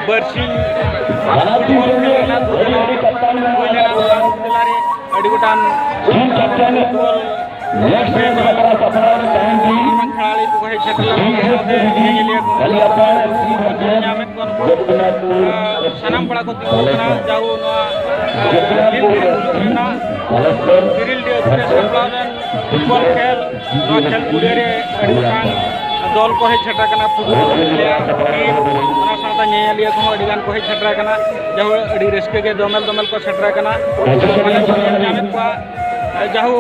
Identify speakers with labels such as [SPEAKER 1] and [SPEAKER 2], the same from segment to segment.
[SPEAKER 1] बर्सिंग अड़ी गोटान खेलाड़ी को सानाम बड़ा को जाऊ फुटबॉल खेल खेल कूड़े दल को हेज सेटा फुटबॉल नेलिया को अड़ीगान को हेज सेटा जाहू अड़ी रस्के के दमेल दमेल को सेटा जाहू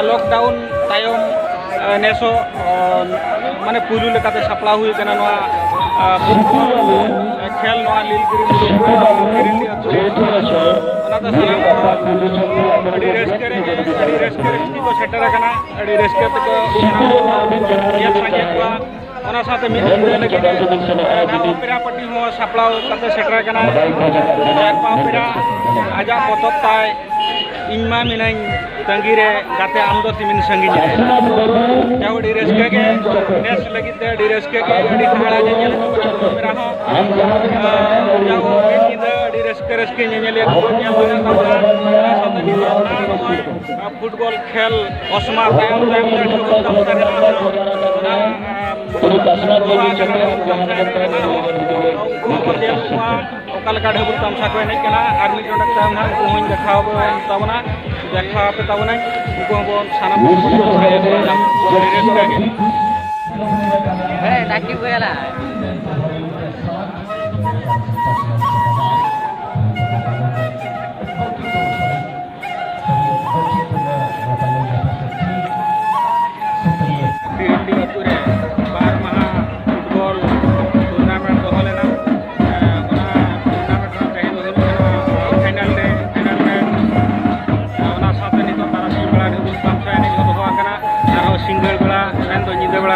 [SPEAKER 1] लॉकडाउन तायम नेसो माने पुलू लेकाते सपड़ा हुई फुटबॉल खेल लीलगिरी अड़ी रस्के को सेटर अड़ी रस्के तक साजे लगे पेरा पार्टी सपड़ा सेटर पेरा आज पतब ताय इमा मिना तंगी गाते आम दो तिमिन संगी अड़ी रस्के के नेस लगे अड़ी रस्के के अड़ी हाड़ा पेरा अड़ी रस्के रस्के फुटबॉल खेल असमा ढबुल तमसा को एनेज और मिड देखा देखा पे तबना सानाम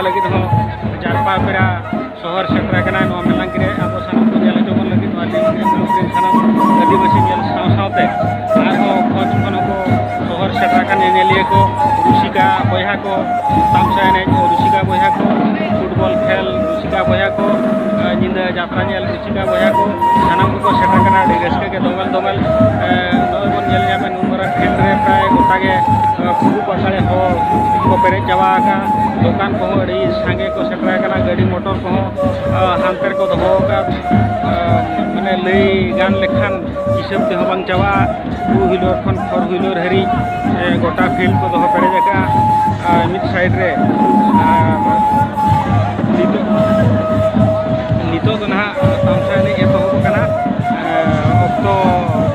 [SPEAKER 1] लगे जारपा पेरा शहर सेटर मेलांगी अब सामान को जल जबन लगे सामान आदिवासी साथे खोज खन को शहर सेटर नेलिया को रुसिका बया को तामसा एने रुसिका बया को फुटबॉल खेल रुसिका बया को निंदा यात्रा रुसिका बया को सामान को सेटर रस्के के दमल दमल नबन नूर फील्ड रे प्राय गोटागे फुगू पसाड़े हर को पेरेज चाबा दुकान को सांगे को सेटर गाड़ी मोटर को हानते को दो माने लई गान लेखान हिसाब ते बांग चाबा 2 व्हीलर खन 4 व्हीलर हरी गोटा फील्ड को दो पेरेज मिड साइड रे नितो तो ना तामसा ने एतहब कना अक्तो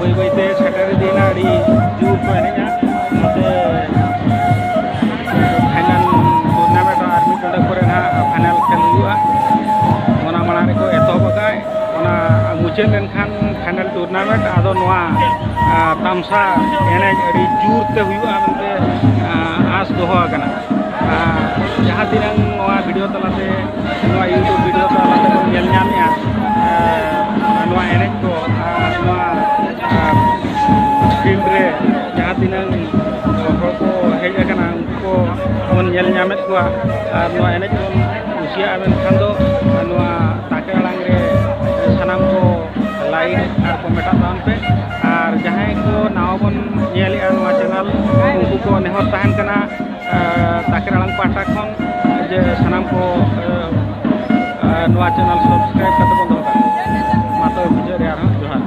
[SPEAKER 1] बई बईते सेटर दिना अड़ी जू को एनेजा मते फाइनल टूर्नामेंट आर्मी टोडा करे ना फाइनल खेल हुआ ओना माना को एतहब काय ओना मुचे लेनखान फाइनल टूर्नामेंट आदो नोआ तामसा एनेज अड़ी जूरते हुआ मनते आस दोहो कना जहाँ दिन वीडियो तलाते यूट्यूब वीडियो तलाते को नेल नामेया एनेज को फील्ड रे जहाँ दिन को हेज उनको बन नेल नामेद को एनेज बन कुसिया खान दो ताके अड़ांग रे सानाम को लाइक और को मेटा दान पे और जहाँ को नाव बन नेलिया चैनल उनको को नेहर तहन कना ताके अड़ांग पाटा खन जे सानाम को चैनल सब्सक्राइब करते बन दो मातो बुझे रे जोहार